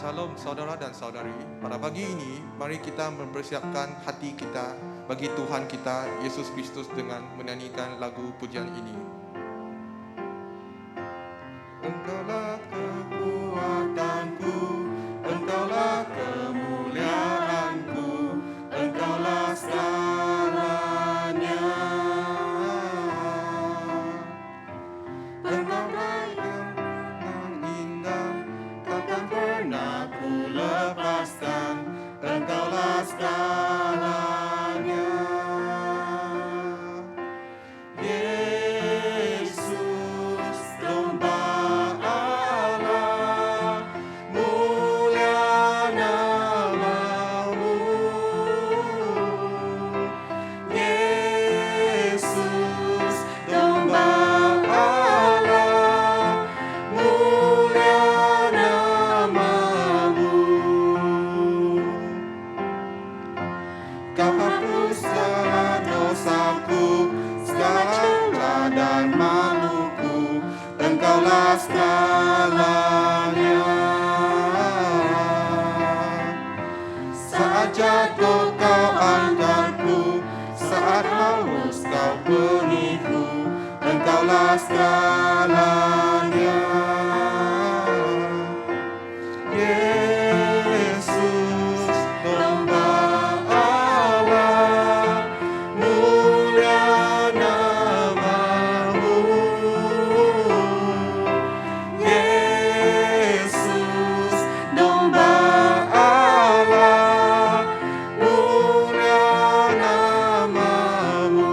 Shalom saudara dan saudari. Pada pagi ini, mari kita mempersiapkan hati kita bagi Tuhan kita, Yesus Kristus, dengan menyanyikan lagu pujian ini. Engkaulah kekuatanku, Engkaulah kemuliaanku, Engkaulah segalanya. Engkaulah yang indah, takkan pernah ku lepaskan, Engkaulah segalanya. Yesus, domba Allah, mulia namamu. Yesus, domba Allah, mulia namamu. Kau hapus segala dosaku, segala celah dan maluku, Engkaulah segalanya. Saat jatuh kau angkatku, saat haus kau penuhiku, Engkaulah segalanya. Yesus, domba Allah, mulia namamu. Yesus, domba Allah, mulia namamu.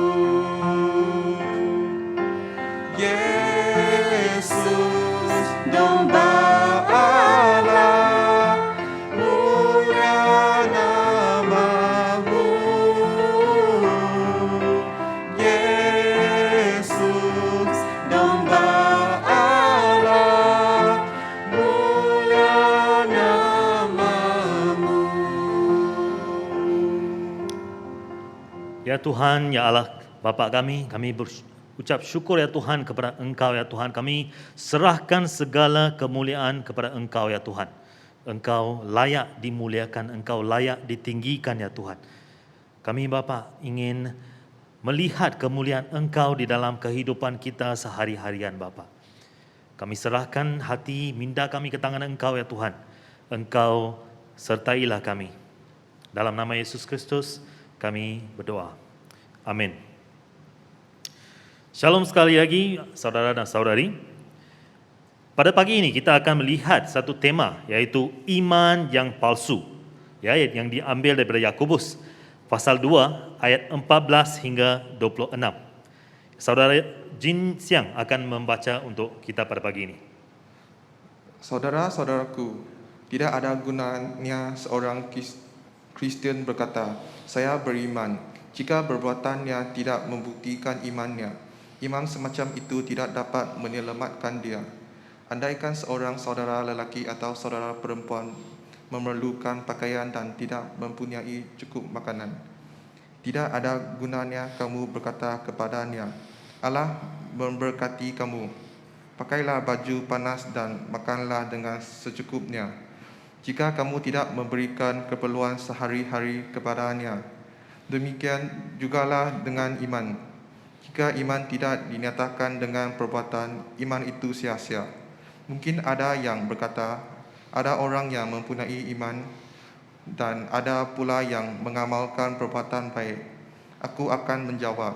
Yesus, domba Allah, mulia namamu. Yesus, domba Allah, mulia namamu. Ya Tuhan, ya Allah Bapa kami berucap syukur ya Tuhan kepada Engkau ya Tuhan. Kami serahkan segala kemuliaan kepada Engkau ya Tuhan. Engkau layak dimuliakan, Engkau layak ditinggikan ya Tuhan. Kami Bapa ingin melihat kemuliaan Engkau di dalam kehidupan kita sehari-harian Bapa. Kami serahkan hati minda kami ke tangan Engkau ya Tuhan. Engkau sertailah kami. Dalam nama Yesus Kristus kami berdoa. Amin. Shalom sekali lagi saudara dan saudari. Pada pagi ini kita akan melihat satu tema, yaitu iman yang palsu, ya, yang diambil daripada Yakobus pasal 2 ayat 14 hingga 26. Saudara Jin Siang akan membaca untuk kita pada pagi ini. Saudara-saudaraku, tidak ada gunanya seorang Kristen berkata, "Saya beriman," jika perbuatannya tidak membuktikan imannya. Iman semacam itu tidak dapat menyelamatkan dia. Andaikan seorang saudara lelaki atau saudara perempuan memerlukan pakaian dan tidak mempunyai cukup makanan, tidak ada gunanya kamu berkata kepadanya, "Allah memberkati kamu. Pakailah baju panas dan makanlah dengan secukupnya." Jika kamu tidak memberikan keperluan sehari-hari kepadanya, demikian jugalah dengan iman. Jika iman tidak dinyatakan dengan perbuatan, iman itu sia-sia. Mungkin ada yang berkata, ada orang yang mempunyai iman dan ada pula yang mengamalkan perbuatan baik. Aku akan menjawab,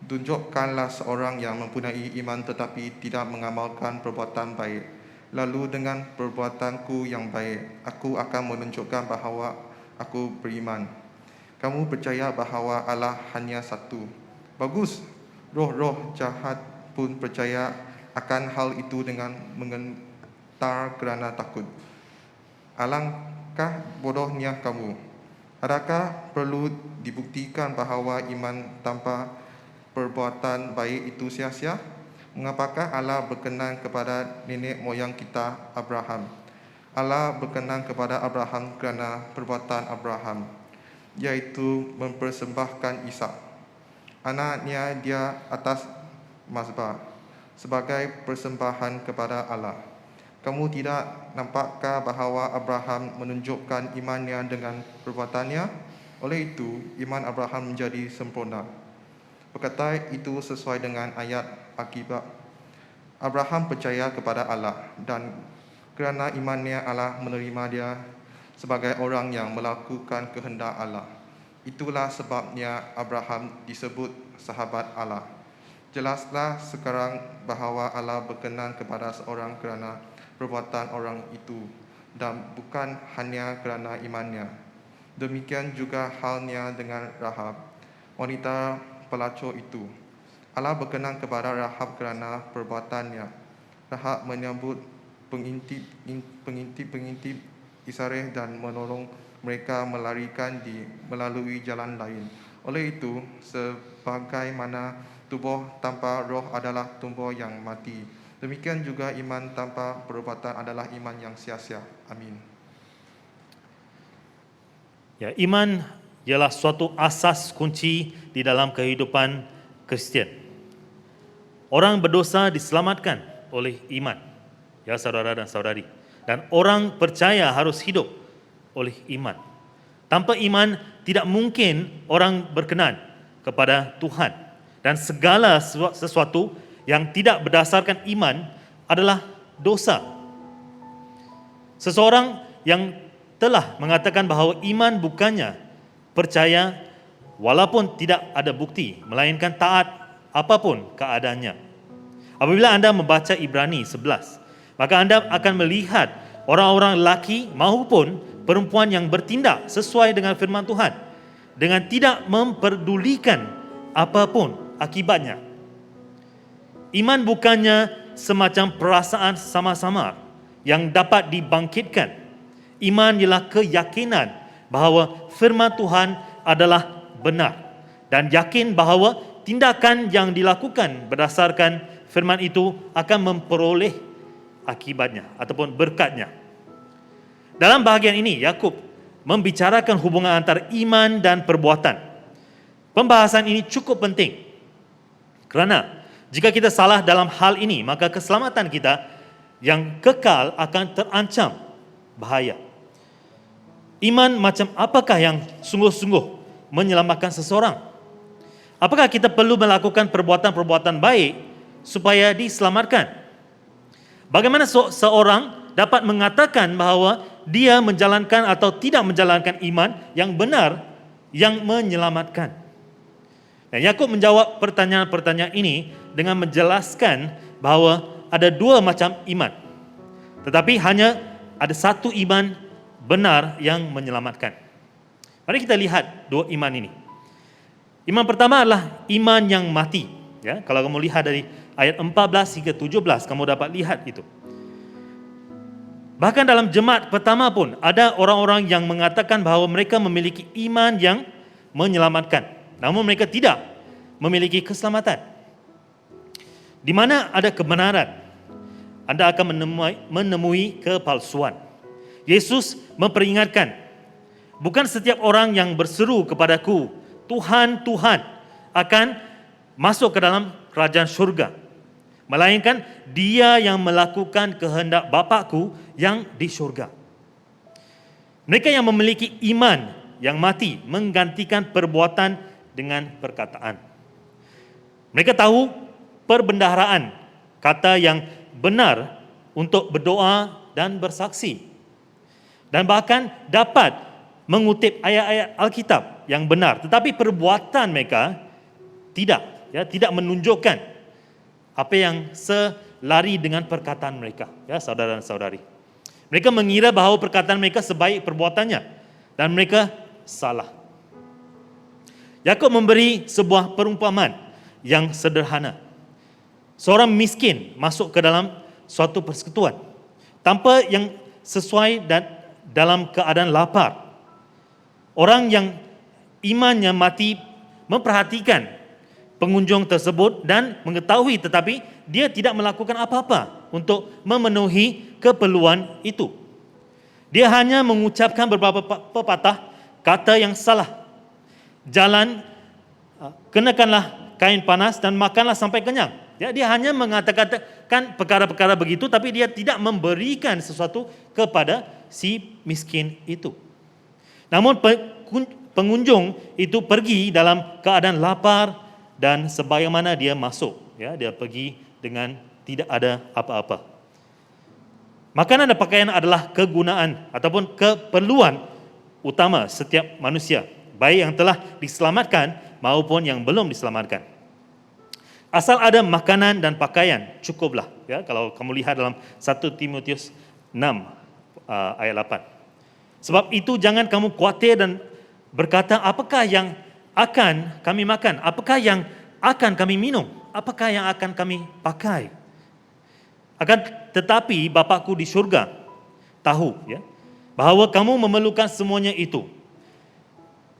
tunjukkanlah seorang yang mempunyai iman tetapi tidak mengamalkan perbuatan baik. Lalu dengan perbuatanku yang baik, aku akan menunjukkan bahawa aku beriman. Kamu percaya bahawa Allah hanya satu. Bagus, roh-roh jahat pun percaya akan hal itu dengan menggentar kerana takut. Alangkah bodohnya kamu. Adakah perlu dibuktikan bahawa iman tanpa perbuatan baik itu sia-sia? Mengapakah Allah berkenan kepada nenek moyang kita, Abraham? Allah berkenan kepada Abraham kerana perbuatan Abraham, yaitu mempersembahkan Ishak, anaknya dia atas mazbah sebagai persembahan kepada Allah. Kamu tidak nampakkah bahawa Abraham menunjukkan imannya dengan perbuatannya? Oleh itu, iman Abraham menjadi sempurna. Perkataan itu sesuai dengan ayat Alkitab. Abraham percaya kepada Allah dan kerana imannya Allah menerima dia sebagai orang yang melakukan kehendak Allah. Itulah sebabnya Abraham disebut sahabat Allah. Jelaslah sekarang bahawa Allah berkenan kepada seorang kerana perbuatan orang itu dan bukan hanya kerana imannya. Demikian juga halnya dengan Rahab, wanita pelacur itu. Allah berkenan kepada Rahab kerana perbuatannya. Rahab menyambut pengintip Israel dan menolong mereka melarikan melalui jalan lain. Oleh itu, sebagaimana tubuh tanpa roh adalah tubuh yang mati, demikian juga iman tanpa perbuatan adalah iman yang sia-sia. Amin. Ya, iman ialah suatu asas kunci di dalam kehidupan Kristian. Orang berdosa diselamatkan oleh iman, ya saudara dan saudari. Dan orang percaya harus hidup oleh iman. Tanpa iman tidak mungkin orang berkenan kepada Tuhan. Dan segala sesuatu yang tidak berdasarkan iman adalah dosa. Seseorang yang telah mengatakan bahawa iman bukannya percaya walaupun tidak ada bukti, melainkan taat apapun keadaannya. Apabila anda membaca Ibrani 11, maka anda akan melihat orang-orang lelaki maupun perempuan yang bertindak sesuai dengan firman Tuhan dengan tidak memperdulikan apapun akibatnya. Iman bukannya semacam perasaan sama-sama yang dapat dibangkitkan. Iman ialah keyakinan bahawa firman Tuhan adalah benar dan yakin bahawa tindakan yang dilakukan berdasarkan firman itu akan memperoleh akibatnya ataupun berkatnya. Dalam bahagian ini, Yakub membicarakan hubungan antara iman dan perbuatan. Pembahasan ini cukup penting kerana jika kita salah dalam hal ini, maka keselamatan kita yang kekal akan terancam bahaya. Iman macam apakah yang sungguh-sungguh menyelamatkan seseorang? Apakah kita perlu melakukan perbuatan-perbuatan baik supaya diselamatkan? Bagaimana seorang dapat mengatakan bahawa dia menjalankan atau tidak menjalankan iman yang benar yang menyelamatkan? Dan Yakub menjawab pertanyaan-pertanyaan ini dengan menjelaskan bahawa ada dua macam iman. Tetapi hanya ada satu iman benar yang menyelamatkan. Mari kita lihat dua iman ini. Iman pertama adalah iman yang mati. Ya, kalau kamu lihat dari ayat 14 hingga 17, kamu dapat lihat itu. Bahkan dalam jemaat pertama pun ada orang-orang yang mengatakan bahawa mereka memiliki iman yang menyelamatkan. Namun mereka tidak memiliki keselamatan. Di mana ada kebenaran, anda akan menemui kepalsuan. Yesus memperingatkan, bukan setiap orang yang berseru kepadaku, Tuhan, Tuhan, akan masuk ke dalam kerajaan syurga, melainkan dia yang melakukan kehendak Bapakku yang di syurga. Mereka yang memiliki iman yang mati menggantikan perbuatan dengan perkataan. Mereka tahu perbendaharaan kata yang benar untuk berdoa dan bersaksi, dan bahkan dapat mengutip ayat-ayat Alkitab yang benar, tetapi perbuatan mereka tidak menunjukkan apa yang selari dengan perkataan mereka, ya saudara dan saudari. Mereka mengira bahawa perkataan mereka sebaik perbuatannya dan mereka salah. Yakub memberi sebuah perumpamaan yang sederhana. Seorang miskin masuk ke dalam suatu persekutuan tanpa yang sesuai dan dalam keadaan lapar. Orang yang imannya mati memperhatikan pengunjung tersebut dan mengetahui, tetapi dia tidak melakukan apa-apa untuk memenuhi keperluan itu. Dia hanya mengucapkan beberapa pepatah kata yang salah. Jalan, kenakanlah kain panas dan makanlah sampai kenyang. Ya, dia hanya mengatakan perkara-perkara begitu, tapi dia tidak memberikan sesuatu kepada si miskin itu. Namun pengunjung itu pergi dalam keadaan lapar dan sebagaimana dia masuk, ya, dia pergi dengan tidak ada apa-apa. Makanan dan pakaian adalah kegunaan ataupun keperluan utama setiap manusia, baik yang telah diselamatkan maupun yang belum diselamatkan. Asal ada makanan dan pakaian, cukuplah. Ya, kalau kamu lihat dalam 1 Timotius 6 ayat 8. Sebab itu jangan kamu khawatir dan berkata, apakah yang akan kami makan? Apakah yang akan kami minum? Apakah yang akan kami pakai? Akan tetapi Bapakku di surga tahu, ya, bahawa kamu memerlukan semuanya itu.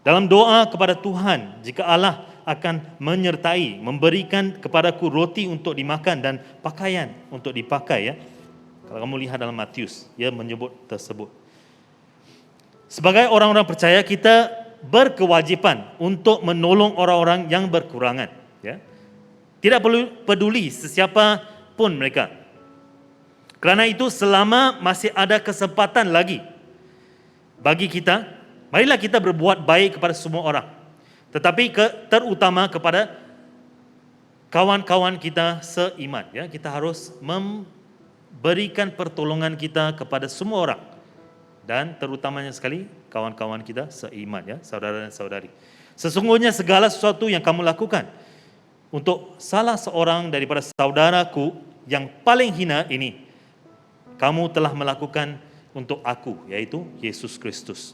Dalam doa kepada Tuhan, jika Allah akan menyertai, memberikan kepadaku roti untuk dimakan dan pakaian untuk dipakai. Ya. Kalau kamu lihat dalam Matius, dia menyebut tersebut. Sebagai orang-orang percaya, kita berkewajipan untuk menolong orang-orang yang berkurangan. Ya. Tidak perlu peduli sesiapa pun mereka. Kerana itu selama masih ada kesempatan lagi bagi kita, marilah kita berbuat baik kepada semua orang. Tetapi terutama kepada kawan-kawan kita seiman. Ya, kita harus memberikan pertolongan kita kepada semua orang. Dan terutamanya sekali kawan-kawan kita seiman, ya, saudara dan saudari. Sesungguhnya segala sesuatu yang kamu lakukan untuk salah seorang daripada saudaraku yang paling hina ini, kamu telah melakukan untuk aku, yaitu Yesus Kristus.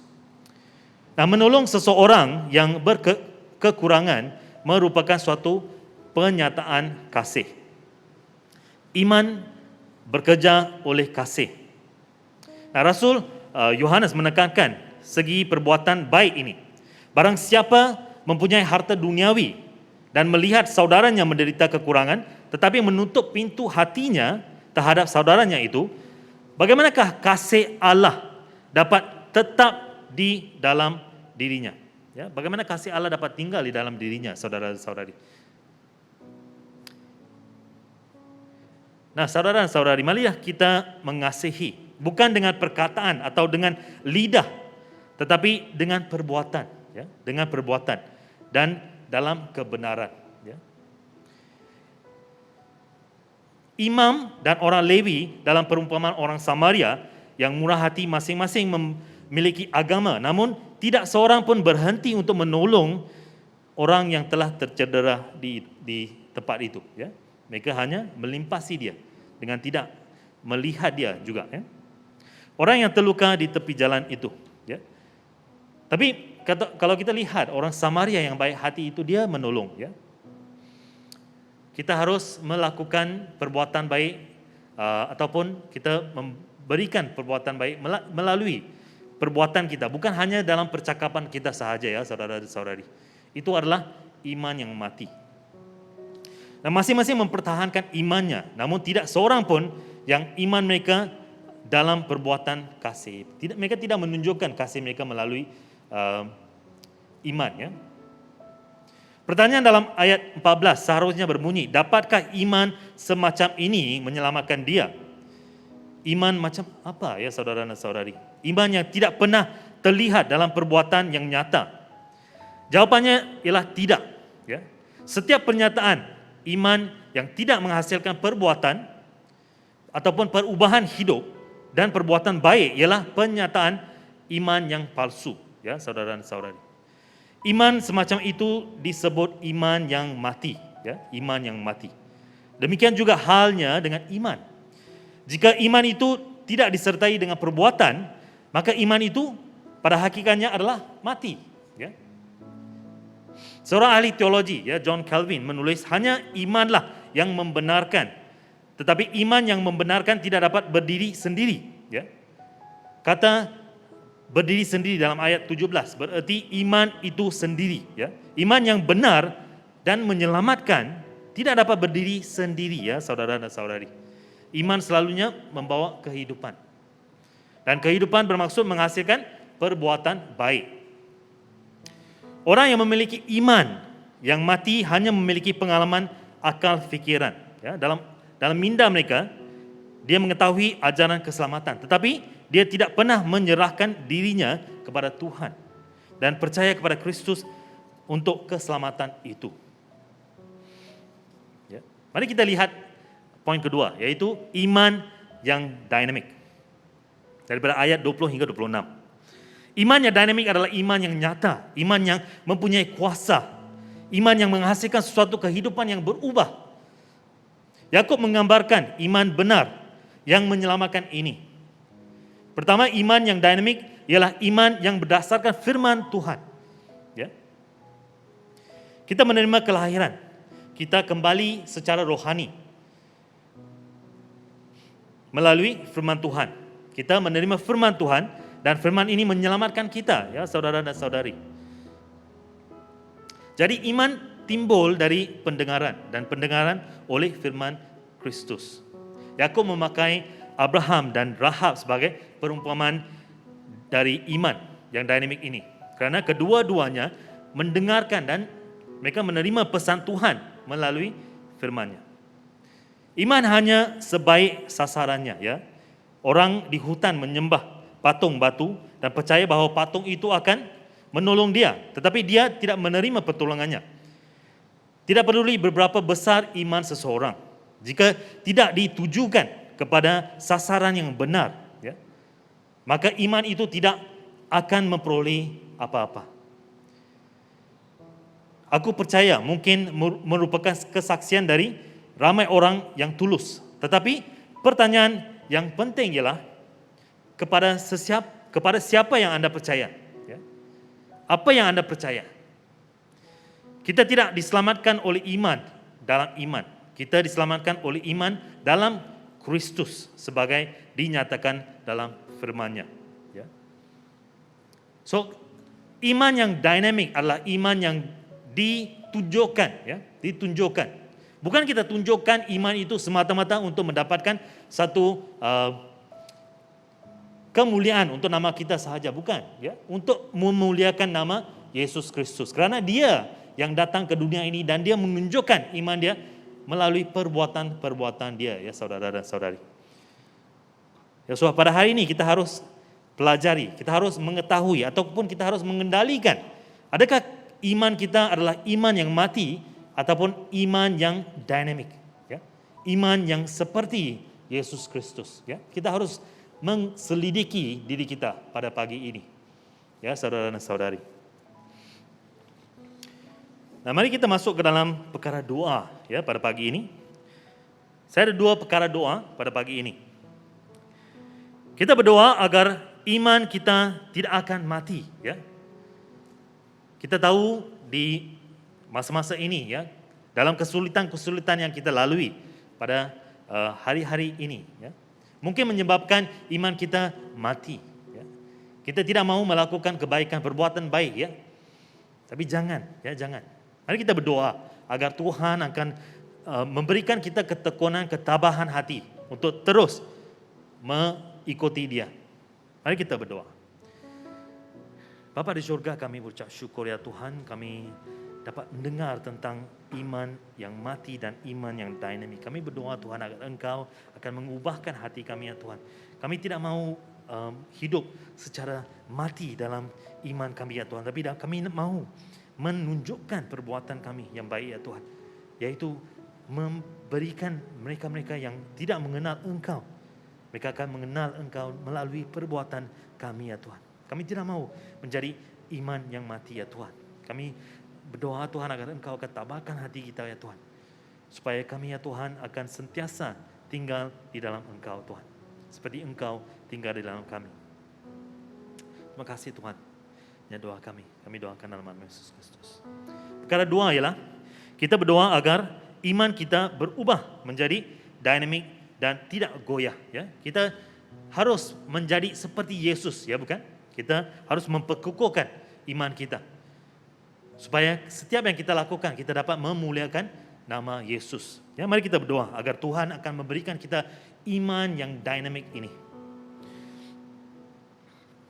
Nah, menolong seseorang yang berkekurangan merupakan suatu penyataan kasih. Iman bekerja oleh kasih. Nah, Rasul Yohanes menekankan segi perbuatan baik ini. Barang siapa mempunyai harta duniawi dan melihat saudaranya menderita kekurangan, tetapi menutup pintu hatinya terhadap saudaranya itu, bagaimanakah kasih Allah dapat tetap di dalam dirinya? Ya, bagaimana kasih Allah dapat tinggal di dalam dirinya, saudara-saudari? Nah, saudara dan saudari, marilah kita mengasihi. Bukan dengan perkataan atau dengan lidah, tetapi dengan perbuatan, ya, dengan perbuatan dan dalam kebenaran. Ya. Imam dan orang Lewi dalam perumpamaan orang Samaria yang murah hati masing-masing memiliki agama, namun tidak seorang pun berhenti untuk menolong orang yang telah tercedera di tempat itu. Ya. Mereka hanya melimpasi dia dengan tidak melihat dia juga. Ya. Orang yang terluka di tepi jalan itu. Ya. Tapi kalau kita lihat orang Samaria yang baik hati itu, dia menolong. Ya. Kita harus melakukan perbuatan baik ataupun kita memberikan perbuatan baik melalui perbuatan kita. Bukan hanya dalam percakapan kita sahaja, ya, saudara-saudari. Itu adalah iman yang mati. Dan masing-masing mempertahankan imannya. Namun tidak seorang pun yang iman mereka dalam perbuatan kasih. Mereka tidak menunjukkan kasih mereka melalui iman. Ya. Pertanyaan dalam ayat 14 seharusnya berbunyi, dapatkah iman semacam ini menyelamatkan dia? Iman macam apa, ya, saudara dan saudari? Iman yang tidak pernah terlihat dalam perbuatan yang nyata. Jawapannya ialah tidak. Ya. Setiap pernyataan iman yang tidak menghasilkan perbuatan ataupun perubahan hidup dan perbuatan baik ialah pernyataan iman yang palsu, ya, saudara dan saudari. Iman semacam itu disebut iman yang mati, ya, iman yang mati. Demikian juga halnya dengan iman. Jika iman itu tidak disertai dengan perbuatan, maka iman itu pada hakikatnya adalah mati, ya. Seorang ahli teologi, ya, John Calvin menulis, hanya imanlah yang membenarkan. Tetapi iman yang membenarkan tidak dapat berdiri sendiri. Ya. Kata berdiri sendiri dalam ayat 17 berarti iman itu sendiri. Ya. Iman yang benar dan menyelamatkan tidak dapat berdiri sendiri, ya, saudara dan saudari. Iman selalunya membawa kehidupan. Dan kehidupan bermaksud menghasilkan perbuatan baik. Orang yang memiliki iman yang mati hanya memiliki pengalaman akal fikiran. ya, dalam minda mereka, dia mengetahui ajaran keselamatan, tetapi dia tidak pernah menyerahkan dirinya kepada Tuhan dan percaya kepada Kristus untuk keselamatan itu. Ya. Mari kita lihat poin kedua, yaitu iman yang dinamik. Daripada ayat 20 hingga 26. Iman yang dinamik adalah iman yang nyata, iman yang mempunyai kuasa, iman yang menghasilkan sesuatu kehidupan yang berubah. Yakub menggambarkan iman benar yang menyelamatkan ini. Pertama, iman yang dinamik ialah iman yang berdasarkan firman Tuhan. Ya. Kita menerima kelahiran, kita kembali secara rohani melalui firman Tuhan. Kita menerima firman Tuhan dan firman ini menyelamatkan kita, ya saudara dan saudari. Jadi iman timbul dari pendengaran dan pendengaran oleh firman Kristus. Yakub memakai Abraham dan Rahab sebagai perumpamaan dari iman yang dinamik ini. Kerana kedua-duanya mendengarkan dan mereka menerima pesan Tuhan melalui firman-Nya. Iman hanya sebaik sasarannya, ya. Orang di hutan menyembah patung batu dan percaya bahawa patung itu akan menolong dia, tetapi dia tidak menerima pertolongannya. Tidak peduli berberapa besar iman seseorang, jika tidak ditujukan kepada sasaran yang benar, ya, maka iman itu tidak akan memperoleh apa-apa. Aku percaya mungkin merupakan kesaksian dari ramai orang yang tulus, tetapi pertanyaan yang penting ialah kepada siapa yang Anda percaya, ya? Apa yang Anda percaya? Kita tidak diselamatkan oleh iman dalam iman. Kita diselamatkan oleh iman dalam Kristus sebagai dinyatakan dalam firman-Nya, ya. So, iman yang dinamik adalah iman yang ditunjukkan, ya, ditunjukkan. Bukan kita tunjukkan iman itu semata-mata untuk mendapatkan satu kemuliaan untuk nama kita sahaja, bukan, ya, untuk memuliakan nama Yesus Kristus. Kerana Dia yang datang ke dunia ini dan Dia menunjukkan iman Dia melalui perbuatan-perbuatan Dia, ya saudara dan saudari. Ya, so pada hari ini kita harus pelajari, kita harus mengetahui ataupun kita harus mengendalikan adakah iman kita adalah iman yang mati ataupun iman yang dinamik, ya. Iman yang seperti Yesus Kristus, ya. Kita harus mengselidiki diri kita pada pagi ini, ya saudara dan saudari. Nah, mari kita masuk ke dalam perkara doa, ya, pada pagi ini. Saya ada 2 perkara doa pada pagi ini. Kita berdoa agar iman kita tidak akan mati, ya. Kita tahu di masa-masa ini, ya, dalam kesulitan-kesulitan yang kita lalui pada hari-hari ini, ya, mungkin menyebabkan iman kita mati, ya. Kita tidak mau melakukan kebaikan, perbuatan baik, ya. Tapi jangan, ya, jangan. Mari kita berdoa agar Tuhan akan memberikan kita ketekunan, ketabahan hati untuk terus mengikuti Dia. Mari kita berdoa. Bapa di surga, kami berucap syukur, ya Tuhan, kami dapat mendengar tentang iman yang mati dan iman yang dinamik. Kami berdoa Tuhan agar Engkau akan mengubahkan hati kami, ya Tuhan. Kami tidak mau hidup secara mati dalam iman kami, ya Tuhan. Tapi kami mau menunjukkan perbuatan kami yang baik, ya Tuhan. Yaitu memberikan mereka-mereka yang tidak mengenal Engkau. Mereka akan mengenal Engkau melalui perbuatan kami, ya Tuhan. Kami tidak mau menjadi iman yang mati, ya Tuhan. Kami berdoa Tuhan agar Engkau akan tabahkan hati kita, ya Tuhan. Supaya kami, ya Tuhan, akan sentiasa tinggal di dalam Engkau, Tuhan. Seperti Engkau tinggal di dalam kami. Terima kasih Tuhan. Ya, doa kami doakan dalam nama Yesus Kristus. Perkara 2 ialah kita berdoa agar iman kita berubah menjadi dinamik dan tidak goyah, ya. Kita harus menjadi seperti Yesus, ya bukan? Kita harus memperkukuhkan iman kita. Supaya setiap yang kita lakukan, kita dapat memuliakan nama Yesus. Ya, mari kita berdoa agar Tuhan akan memberikan kita iman yang dinamik ini.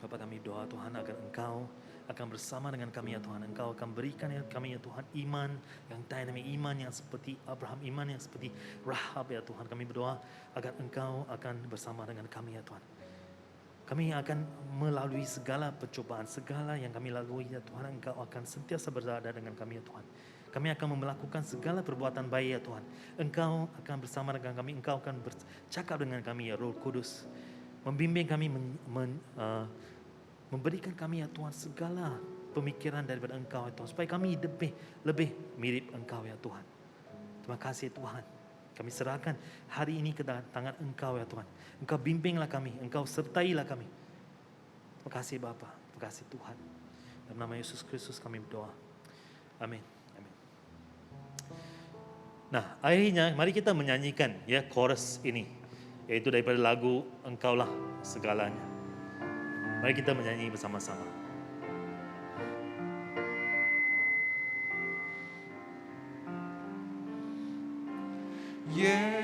Bapa kami doa Tuhan agar Engkau akan bersama dengan kami ya Tuhan. Engkau akan berikan ya kami ya Tuhan iman yang dynamic, iman yang seperti Abraham, iman yang seperti Rahab ya Tuhan. Kami berdoa agar Engkau akan bersama dengan kami ya Tuhan. Kami akan melalui segala percobaan, segala yang kami lalui ya Tuhan. Engkau akan sentiasa berada dengan kami ya Tuhan. Kami akan melakukan segala perbuatan baik ya Tuhan. Engkau akan bersama dengan kami. Engkau akan bercakap dengan kami ya Roh Kudus. Membimbing kami, memberikan kami ya Tuhan segala pemikiran daripada Engkau ya Tuhan. Supaya kami lebih mirip Engkau ya Tuhan. Terima kasih Tuhan. Kami serahkan hari ini ke tangan Engkau ya Tuhan. Engkau bimbinglah kami, Engkau sertailah kami. Terima kasih Bapa, terima kasih Tuhan. Dalam nama Yesus Kristus kami berdoa. Amin. Amin. Nah, akhirnya mari kita menyanyikan ya chorus ini, yaitu daripada lagu Engkaulah Segalanya. Mari kita menyanyi bersama-sama. Yesus